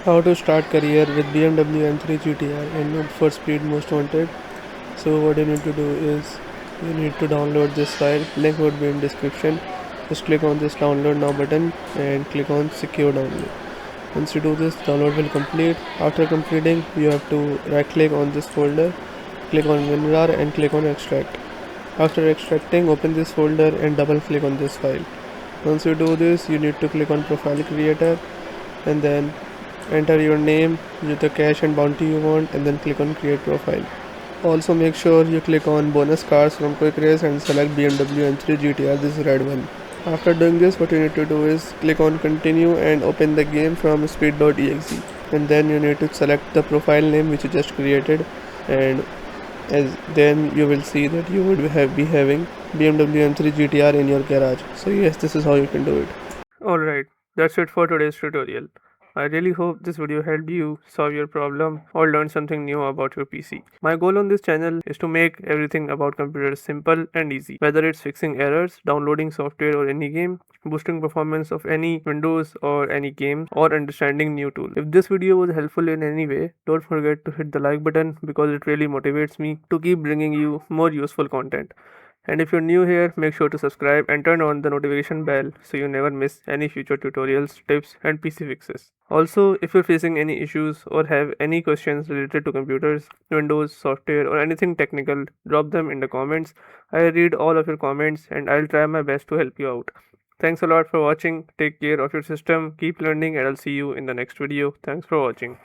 How to start career with BMW M3 GTR and Need for Speed Most Wanted. So what you need to do is you need to download this file. Link would be in description. Just click on this download now button and click on secure download. Once you do this, download will complete. After completing, you have to right click on this folder, click on WinRAR and click on extract. After extracting, open this folder and double click on this file. Once you do this, you need to click on profile creator and then enter your name with the cash and bounty you want and then click on create profile. Also make sure you click on bonus cars from quick race and select BMW M3 GTR, this red one. After doing this, what you need to do is click on continue and open the game from speed.exe, and then you need to select the profile name which you just created, and as then you will see that you would be having BMW M3 GTR in your garage. So yes, this is how you can do it. Alright, that's it for today's tutorial. I really hope this video helped you solve your problem or learn something new about your PC. My goal on this channel is to make everything about computers simple and easy, whether it's fixing errors, downloading software or any game, boosting performance of any Windows or any game, or understanding new tools. If this video was helpful in any way, don't forget to hit the like button because it really motivates me to keep bringing you more useful content. And if you're new here, make sure to subscribe and turn on the notification bell so you never miss any future tutorials, tips, and PC fixes. Also, if you're facing any issues or have any questions related to computers, Windows, software, or anything technical, drop them in the comments. I read all of your comments and I'll try my best to help you out. Thanks a lot for watching. Take care of your system, keep learning, and I'll see you in the next video. Thanks for watching.